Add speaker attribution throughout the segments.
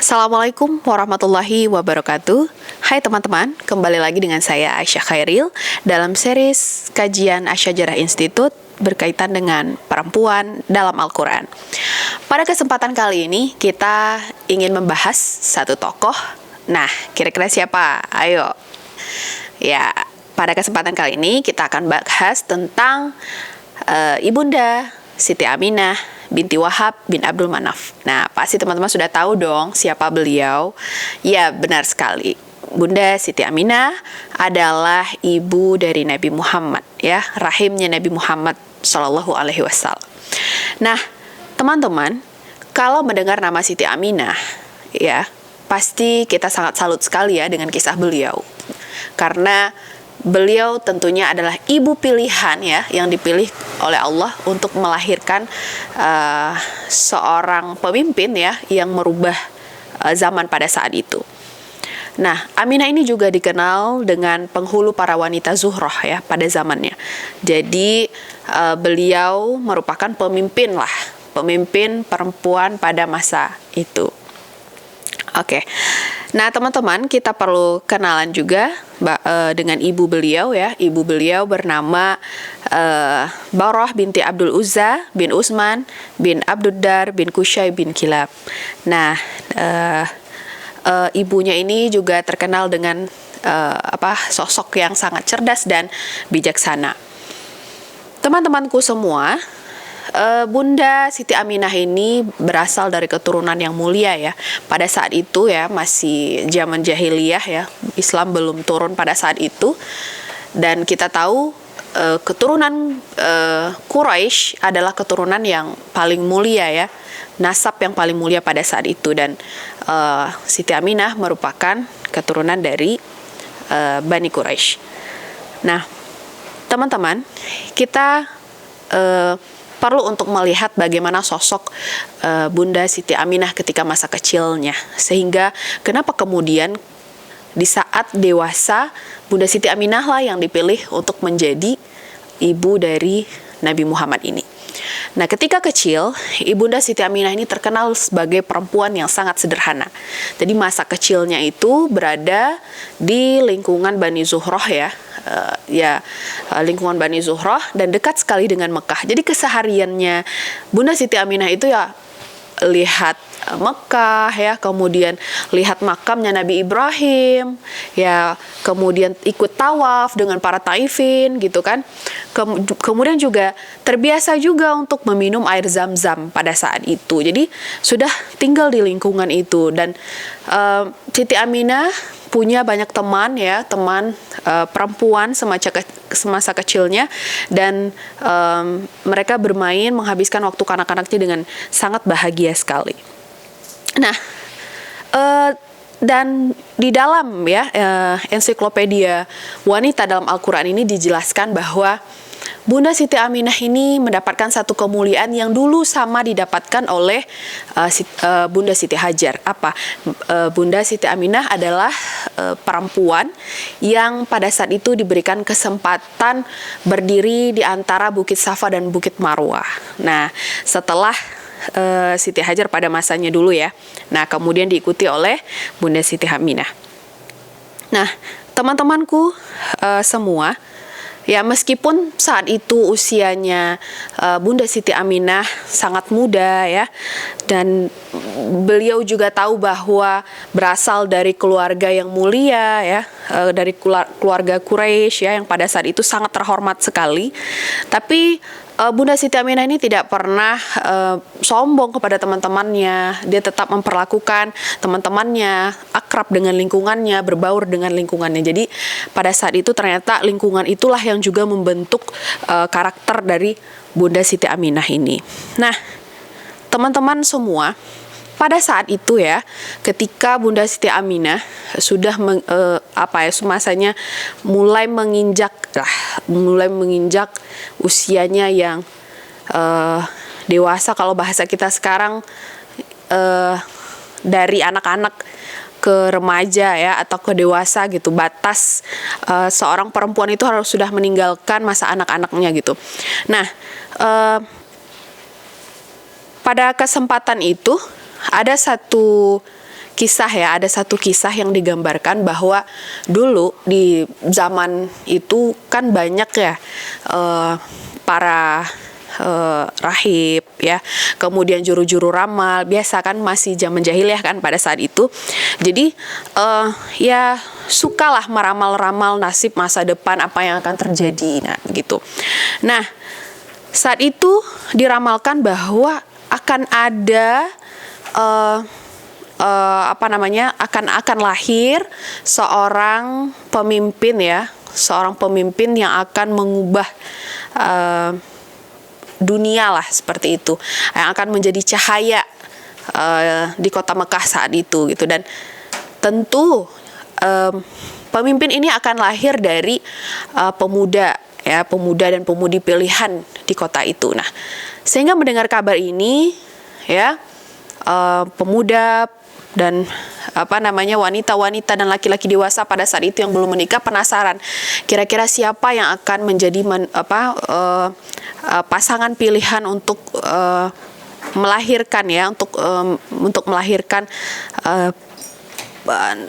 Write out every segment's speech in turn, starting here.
Speaker 1: Assalamualaikum warahmatullahi wabarakatuh. Hai teman-teman, kembali lagi dengan saya Aisyah Khairil dalam series kajian Asyajarah Institute berkaitan dengan perempuan dalam Al-Quran. Pada kesempatan kali ini kita ingin membahas satu tokoh. Nah, kira-kira siapa? Ayo. Ya, pada kesempatan kali ini kita akan bahas tentang Ibunda Siti Aminah binti Wahab bin Abdul Manaf. Nah, pasti teman-teman sudah tahu dong siapa beliau. Ya, benar sekali. Bunda Siti Aminah adalah ibu dari Nabi Muhammad, ya, rahimnya Nabi Muhammad Shallallahu Alaihi Wasallam. Nah, teman-teman, kalau mendengar nama Siti Aminah, ya, pasti kita sangat salut sekali ya dengan kisah beliau. Karena beliau tentunya adalah ibu pilihan ya, yang dipilih oleh Allah untuk melahirkan seorang pemimpin ya yang merubah zaman pada saat itu. Nah, Aminah ini juga dikenal dengan penghulu para wanita zuhroh ya pada zamannya. Jadi beliau merupakan pemimpin perempuan pada masa itu. Oke. Nah, teman-teman, kita perlu kenalan juga dengan ibu beliau ya. Ibu beliau bernama Barrah binti Abdul Uzza bin Utsman bin Abduddar bin Qusay bin Kilab. Nah, ibunya ini juga terkenal dengan sosok yang sangat cerdas dan bijaksana. Teman-temanku semua, Bunda Siti Aminah ini berasal dari keturunan yang mulia ya. Pada saat itu ya, masih zaman jahiliyah ya, Islam belum turun pada saat itu. Dan kita tahu keturunan Quraisy adalah keturunan yang paling mulia ya, nasab yang paling mulia pada saat itu. Dan Siti Aminah merupakan keturunan dari Bani Quraisy. Nah, teman-teman, kita perlu untuk melihat bagaimana sosok Bunda Siti Aminah ketika masa kecilnya. Sehingga kenapa kemudian di saat dewasa Bunda Siti Aminah lah yang dipilih untuk menjadi ibu dari Nabi Muhammad ini. Nah, ketika kecil, Ibunda Siti Aminah ini terkenal sebagai perempuan yang sangat sederhana. Jadi masa kecilnya itu berada di lingkungan Bani Zuhroh ya. Lingkungan Bani Zuhroh dan dekat sekali dengan Mekah. Jadi kesehariannya Bunda Siti Aminah itu ya lihat Mekah ya, kemudian lihat makamnya Nabi Ibrahim ya, kemudian ikut tawaf dengan para taifin gitu kan. Kemudian juga terbiasa juga untuk meminum air zam-zam pada saat itu. Jadi sudah tinggal di lingkungan itu. Dan Siti Aminah punya banyak teman ya, perempuan semasa kecilnya, dan mereka bermain menghabiskan waktu kanak-kanaknya dengan sangat bahagia sekali. Nah, dan di dalam ya ensiklopedia wanita dalam Al-Quran ini dijelaskan bahwa Bunda Siti Aminah ini mendapatkan satu kemuliaan yang dulu sama didapatkan oleh Bunda Siti Hajar. Bunda Siti Aminah adalah perempuan yang pada saat itu diberikan kesempatan berdiri di antara Bukit Safa dan Bukit Marwah. Nah, setelah Siti Hajar pada masanya dulu ya. Nah, kemudian diikuti oleh Bunda Siti Aminah. Nah, teman-temanku semua, ya meskipun saat itu usianya Bunda Siti Aminah sangat muda ya, dan beliau juga tahu bahwa berasal dari keluarga yang mulia ya, dari keluarga Quraisy ya, yang pada saat itu sangat terhormat sekali. Tapi Bunda Siti Aminah ini tidak pernah sombong kepada teman-temannya. Dia tetap memperlakukan teman-temannya akrab dengan lingkungannya, berbaur dengan lingkungannya. Jadi pada saat itu ternyata lingkungan itulah yang juga membentuk karakter dari Bunda Siti Aminah ini. Nah, teman-teman semua, pada saat itu ya, ketika Bunda Siti Aminah sudah masanya mulai menginjak usianya yang dewasa, kalau bahasa kita sekarang dari anak-anak ke remaja ya, atau ke dewasa gitu. Batas seorang perempuan itu harus sudah meninggalkan masa anak-anaknya gitu. Nah, pada kesempatan itu ada satu kisah yang digambarkan bahwa dulu di zaman itu kan banyak ya para rahib ya, kemudian juru-juru ramal, biasa kan masih zaman jahiliyah kan pada saat itu. Jadi ya sukalah meramal-ramal nasib masa depan apa yang akan terjadi, nah gitu. Nah, saat itu diramalkan bahwa akan ada akan lahir seorang pemimpin ya, seorang pemimpin yang akan mengubah dunia lah, seperti itu, yang akan menjadi cahaya di kota Mekah saat itu gitu. Dan tentu pemimpin ini akan lahir dari pemuda dan pemudi pilihan di kota itu. Nah, sehingga mendengar kabar ini ya, pemuda dan wanita-wanita dan laki-laki dewasa pada saat itu yang belum menikah penasaran kira-kira siapa yang akan menjadi pasangan pilihan untuk melahirkan ya, untuk melahirkan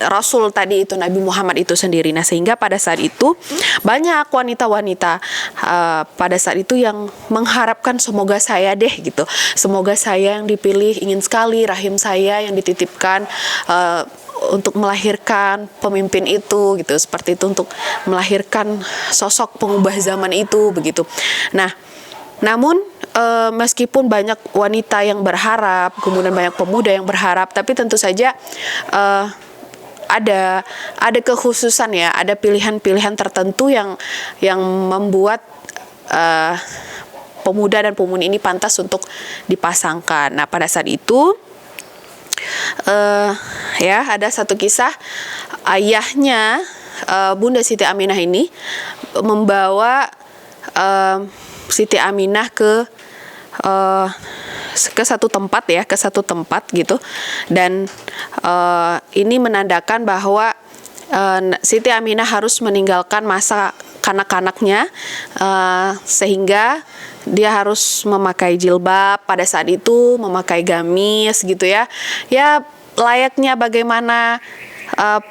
Speaker 1: Rasul tadi itu, Nabi Muhammad itu sendiri. Nah, sehingga pada saat itu banyak wanita-wanita pada saat itu yang mengharapkan semoga saya deh gitu, semoga saya yang dipilih, ingin sekali rahim saya yang dititipkan untuk melahirkan pemimpin itu gitu, seperti itu, untuk melahirkan sosok pengubah zaman itu begitu. Nah, namun meskipun banyak wanita yang berharap, kemudian banyak pemuda yang berharap, tapi tentu saja ada kekhususan ya, ada pilihan-pilihan tertentu yang membuat pemuda dan pemudi ini pantas untuk dipasangkan. Nah, pada saat itu ya ada satu kisah, ayahnya Bunda Siti Aminah ini membawa Siti Aminah ke satu tempat gitu, dan ini menandakan bahwa Siti Aminah harus meninggalkan masa kanak-kanaknya, sehingga dia harus memakai jilbab pada saat itu, memakai gamis gitu ya, layaknya bagaimana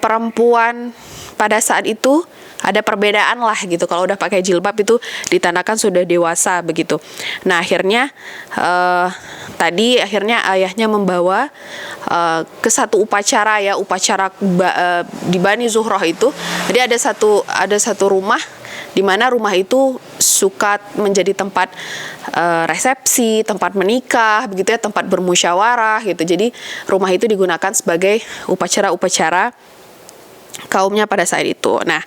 Speaker 1: perempuan pada saat itu. Ada perbedaan lah gitu, kalau udah pakai jilbab itu ditandakan sudah dewasa begitu. Nah, akhirnya akhirnya ayahnya membawa ke satu upacara di Bani Zuhroh itu. Jadi ada satu rumah di mana rumah itu suka menjadi tempat resepsi, tempat menikah begitu ya, tempat bermusyawarah gitu. Jadi rumah itu digunakan sebagai upacara-upacara kaumnya pada saat itu. Nah,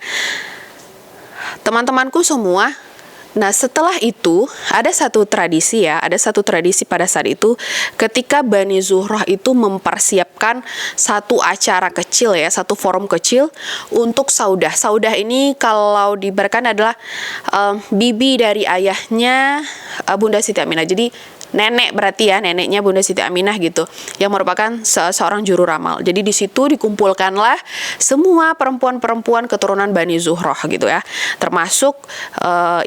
Speaker 1: teman-temanku semua, nah setelah itu ada satu tradisi pada saat itu, ketika Bani Zuhroh itu mempersiapkan satu acara kecil ya, satu forum kecil untuk saudah. Saudah ini kalau diberikan adalah bibi dari ayahnya Bunda Siti Aminah. Jadi nenek, berarti ya neneknya Bunda Siti Aminah gitu, yang merupakan seorang juru ramal. Jadi di situ dikumpulkanlah semua perempuan-perempuan keturunan Bani Zuhroh gitu ya, termasuk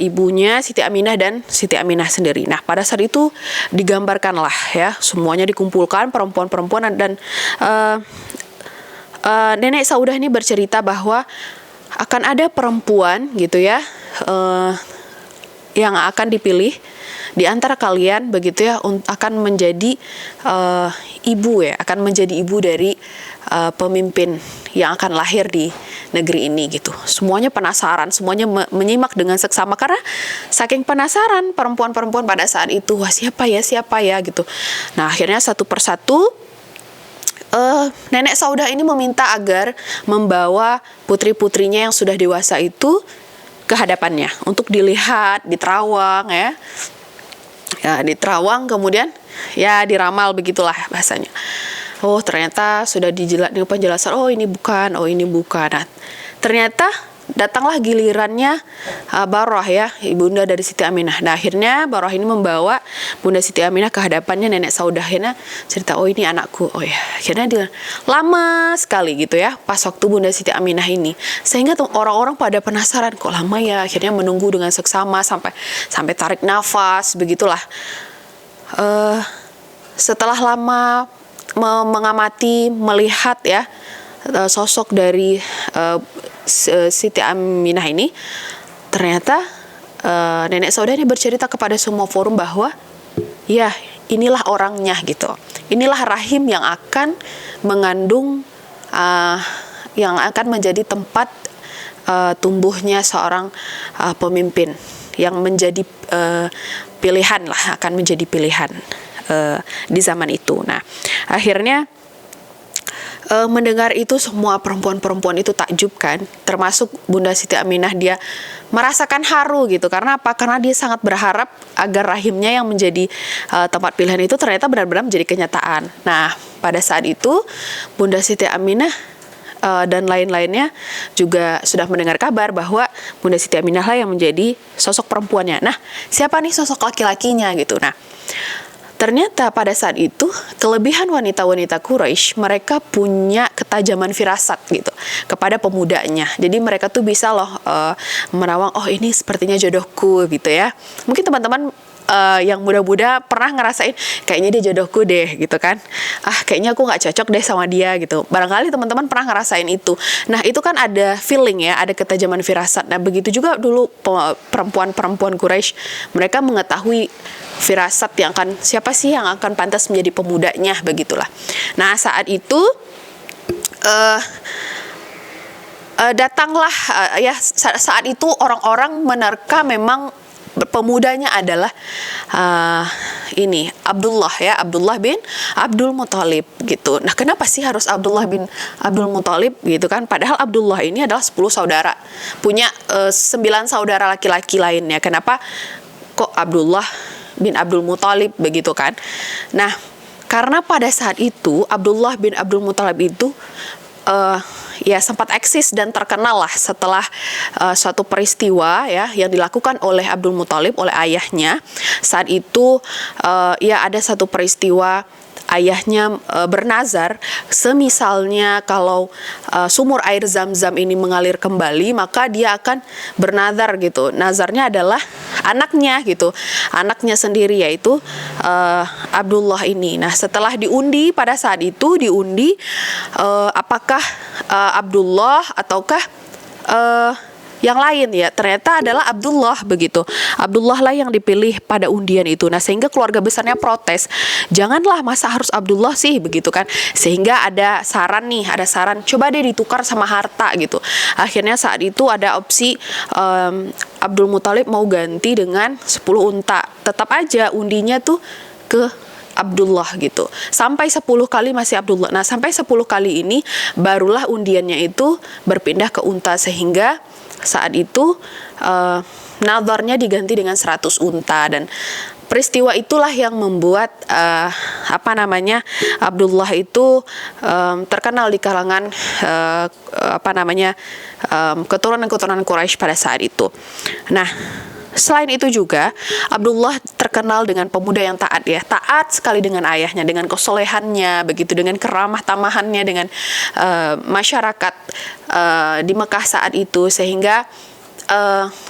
Speaker 1: ibunya Siti Aminah dan Siti Aminah sendiri. Nah, pada saat itu digambarkanlah ya, semuanya dikumpulkan perempuan-perempuan, dan nenek Saudah ini bercerita bahwa akan ada perempuan gitu ya, yang akan dipilih di antara kalian begitu ya, akan menjadi ibu ya, akan menjadi ibu dari pemimpin yang akan lahir di negeri ini gitu. Semuanya penasaran, semuanya menyimak dengan seksama karena saking penasaran perempuan-perempuan pada saat itu, wah siapa ya gitu. Nah, akhirnya satu persatu nenek Saudah ini meminta agar membawa putri-putrinya yang sudah dewasa itu ke hadapannya untuk dilihat, diterawang ya, diterawang, kemudian ya diramal, begitulah bahasanya. Oh, ternyata sudah dijelaskan penjelasan, oh ini bukan. Nah, ternyata datanglah gilirannya Baroh ya, ibunda dari Siti Aminah. Nah, akhirnya Baroh ini membawa Bunda Siti Aminah ke hadapannya nenek Saudah. Akhirnya cerita, oh ini anakku. Oh ya, akhirnya dia lama sekali gitu ya pas waktu Bunda Siti Aminah ini, sehingga orang-orang pada penasaran, kok lama ya. Akhirnya menunggu dengan seksama sampai tarik nafas begitulah. Setelah lama mengamati, melihat ya sosok dari Siti Aminah ini, ternyata nenek Saudah ini bercerita kepada semua forum bahwa ya inilah orangnya gitu, inilah rahim yang akan mengandung, yang akan menjadi tempat tumbuhnya seorang pemimpin yang menjadi pilihan lah, akan menjadi pilihan di zaman itu. Nah, akhirnya mendengar itu semua perempuan-perempuan itu takjub kan, termasuk Bunda Siti Aminah. Dia merasakan haru gitu. Karena apa? Karena dia sangat berharap agar rahimnya yang menjadi tempat pilihan itu ternyata benar-benar menjadi kenyataan. Nah, pada saat itu Bunda Siti Aminah dan lain-lainnya juga sudah mendengar kabar bahwa Bunda Siti Aminah lah yang menjadi sosok perempuannya. Nah, siapa nih sosok laki-lakinya gitu. Nah, ternyata pada saat itu kelebihan wanita-wanita Quraisy, mereka punya ketajaman firasat gitu kepada pemudanya. Jadi mereka tuh bisa loh merawang, oh ini sepertinya jodohku gitu ya. Mungkin teman-teman yang muda-muda pernah ngerasain kayaknya dia jodohku deh gitu kan, kayaknya aku nggak cocok deh sama dia gitu. Barangkali teman-teman pernah ngerasain itu. Nah, itu kan ada feeling ya, ada ketajaman firasat. Nah, begitu juga dulu perempuan-perempuan Quraisy, mereka mengetahui firasat yang akan, siapa sih yang akan pantas menjadi pemudanya, begitulah. Nah, saat itu datanglah ya, saat itu orang-orang menerka memang pemudanya adalah ini Abdullah ya, Abdullah bin Abdul Muthalib gitu. Nah, kenapa sih harus Abdullah bin Abdul Muthalib gitu kan? Padahal Abdullah ini adalah 10 saudara, punya 9 saudara laki-laki lainnya. Kenapa kok Abdullah bin Abdul Muthalib begitu kan? Nah, karena pada saat itu Abdullah bin Abdul Muthalib itu ya sempat eksis dan terkenal lah setelah suatu peristiwa ya yang dilakukan oleh Abdul Muthalib, oleh ayahnya. Saat itu ya ada satu peristiwa ayahnya bernazar, semisalnya kalau sumur air Zam-Zam ini mengalir kembali, maka dia akan bernazar gitu. Nazarnya adalah anaknya gitu, anaknya sendiri, yaitu Abdullah ini. Nah, setelah diundi, pada saat itu diundi apakah Abdullah ataukah yang lain ya, ternyata adalah Abdullah begitu. Abdullah lah yang dipilih pada undian itu. Nah, sehingga keluarga besarnya protes, janganlah, masa harus Abdullah sih begitu kan. Sehingga ada saran, coba deh ditukar sama harta gitu. Akhirnya saat itu ada opsi Abdul Muthalib mau ganti dengan 10 unta. Tetap aja undinya tuh ke Abdullah gitu. Sampai 10 kali masih Abdullah. Nah, sampai 10 kali ini barulah undiannya itu berpindah ke unta, sehingga saat itu nadharnya diganti dengan 100 unta. Dan peristiwa itulah yang membuat Abdullah itu terkenal di kalangan keturunan-keturunan Quraisy pada saat itu. Nah, selain itu juga Abdullah terkenal dengan pemuda yang taat ya, taat sekali dengan ayahnya, dengan kesolehannya begitu, dengan keramah tamahannya dengan masyarakat di Mekah saat itu, sehingga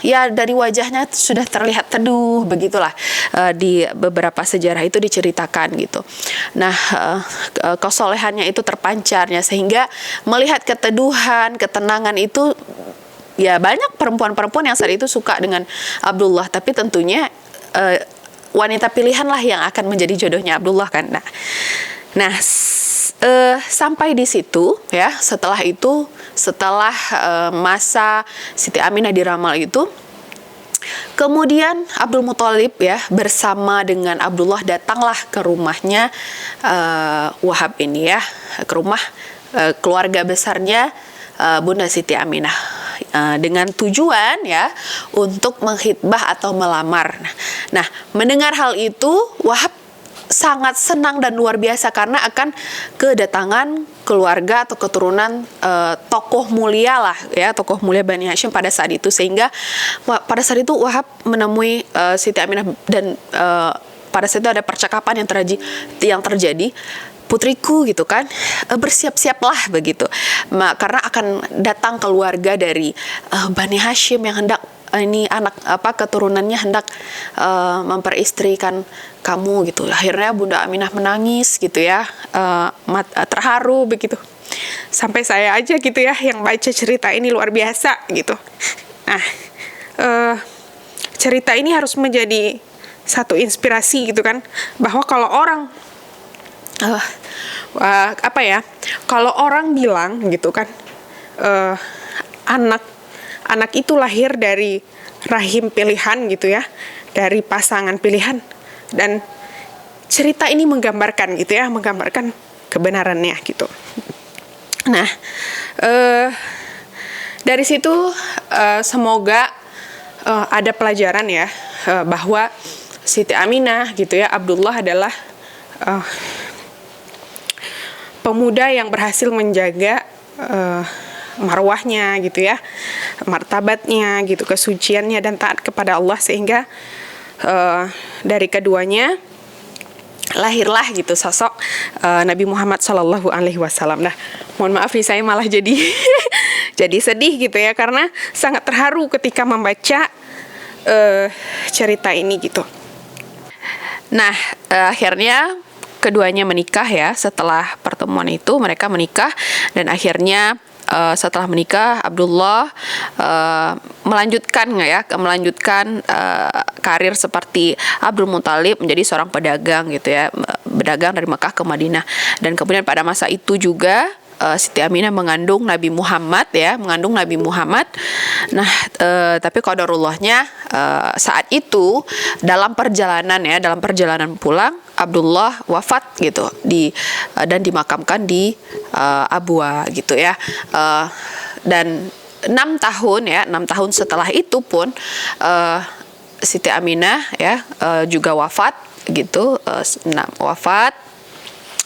Speaker 1: ya dari wajahnya sudah terlihat teduh begitulah, di beberapa sejarah itu diceritakan gitu. Nah, kesolehannya itu terpancarnya, sehingga melihat keteduhan, ketenangan itu, ya banyak perempuan-perempuan yang saat itu suka dengan Abdullah, tapi tentunya wanita pilihan lah yang akan menjadi jodohnya Abdullah kan. Nah, sampai di situ ya, setelah itu, setelah masa Siti Aminah diramal itu, kemudian Abdul Muthalib ya bersama dengan Abdullah datanglah ke rumahnya Wahab ini ya, ke rumah keluarga besarnya Bunda Siti Aminah, dengan tujuan ya untuk menghitbah atau melamar. Nah, mendengar hal itu Wahab sangat senang dan luar biasa karena akan kedatangan keluarga atau keturunan tokoh mulia lah ya, tokoh mulia Bani Hashim pada saat itu. Sehingga pada saat itu Wahab menemui Siti Aminah, dan pada saat itu ada percakapan yang terjadi, putriku gitu kan, bersiap-siaplah begitu, karena akan datang keluarga dari Bani Hashim yang hendak ini anak keturunannya hendak memperistrikan kamu gitu. Akhirnya Bunda Aminah menangis gitu ya, terharu begitu. Sampai saya aja gitu ya yang baca cerita ini luar biasa gitu. Nah, cerita ini harus menjadi satu inspirasi gitu kan, bahwa kalau orang kalau orang bilang gitu kan, anak itu lahir dari rahim pilihan gitu ya, dari pasangan pilihan, dan cerita ini menggambarkan gitu ya, menggambarkan kebenarannya gitu. Nah, dari situ semoga ada pelajaran ya, bahwa Siti Aminah gitu ya, Abdullah adalah pemuda yang berhasil menjaga marwahnya gitu ya, martabatnya gitu, kesuciannya dan taat kepada Allah, sehingga dari keduanya lahirlah gitu sosok Nabi Muhammad SAW. Nah, mohon maaf nih saya malah jadi jadi sedih gitu ya, karena sangat terharu ketika membaca cerita ini gitu. Nah, akhirnya keduanya menikah ya. Setelah pertemuan itu mereka menikah, dan akhirnya setelah menikah Abdullah melanjutkan karir seperti Abdul Muthalib, menjadi seorang pedagang gitu ya, berdagang dari Mekah ke Madinah. Dan kemudian pada masa itu juga Siti Aminah mengandung Nabi Muhammad. Nah, tapi qadarullahnya saat itu dalam perjalanan pulang Abdullah wafat gitu dan dimakamkan di Abwa gitu ya. Dan 6 tahun setelah itu pun Siti Aminah ya juga wafat gitu, wafat.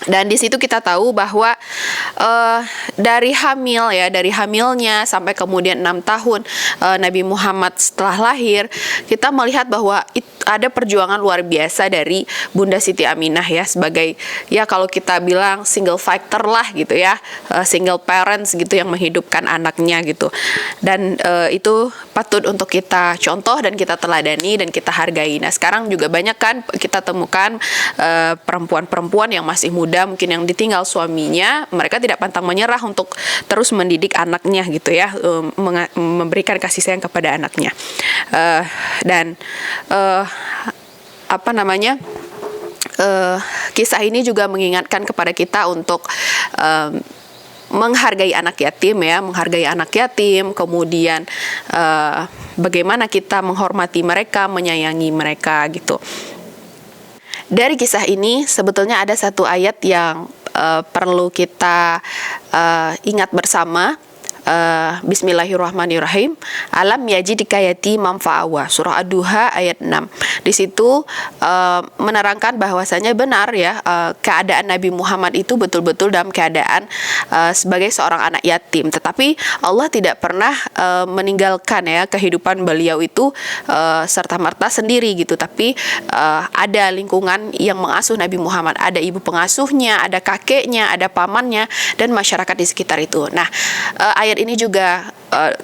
Speaker 1: Dan di situ kita tahu bahwa dari hamilnya sampai kemudian 6 tahun Nabi Muhammad setelah lahir, kita melihat bahwa ada perjuangan luar biasa dari Bunda Siti Aminah ya, sebagai ya kalau kita bilang single factor lah gitu ya, single parents gitu yang menghidupkan anaknya gitu. Dan itu patut untuk kita contoh dan kita teladani dan kita hargai. Nah, sekarang juga banyak kan kita temukan perempuan-perempuan yang masih muda, mungkin yang ditinggal suaminya, mereka tidak pantang menyerah untuk terus mendidik anaknya gitu ya, memberikan kasih sayang kepada anaknya. Kisah ini juga mengingatkan kepada kita untuk menghargai anak yatim, kemudian bagaimana kita menghormati mereka, menyayangi mereka gitu. Dari kisah ini sebetulnya ada satu ayat yang perlu kita ingat bersama. Bismillahirrahmanirrahim. Alam yajidka yatiman fa'awa. Surah Ad-Duha ayat 6. Di situ menerangkan bahwasanya benar ya, keadaan Nabi Muhammad itu betul-betul dalam keadaan sebagai seorang anak yatim. Tetapi Allah tidak pernah meninggalkan ya kehidupan beliau itu serta-merta sendiri gitu. Tapi ada lingkungan yang mengasuh Nabi Muhammad. Ada ibu pengasuhnya, ada kakeknya, ada pamannya, dan masyarakat di sekitar itu. Nah, ayat ini juga,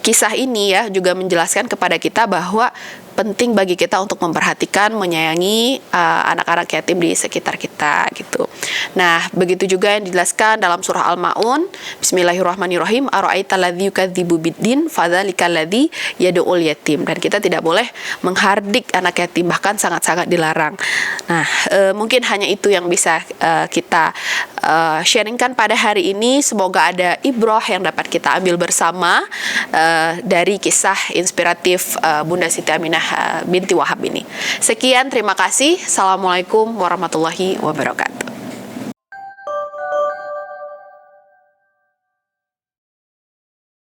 Speaker 1: kisah ini ya juga menjelaskan kepada kita bahwa penting bagi kita untuk memperhatikan, menyayangi anak-anak yatim di sekitar kita gitu. Nah, begitu juga yang dijelaskan dalam surah Al-Maun. Bismillahirrahmanirrahim. Ara'aital ladzi yukadzibu biddin fadzalikal ladzi yad'ul yatim. Dan kita tidak boleh menghardik anak yatim, bahkan sangat-sangat dilarang. Nah, mungkin hanya itu yang bisa kita sharingkan pada hari ini. Semoga ada ibrah yang dapat kita ambil bersama dari kisah inspiratif Bunda Siti Aminah binti Wahab ini. Sekian, terima kasih. Assalamualaikum warahmatullahi wabarakatuh.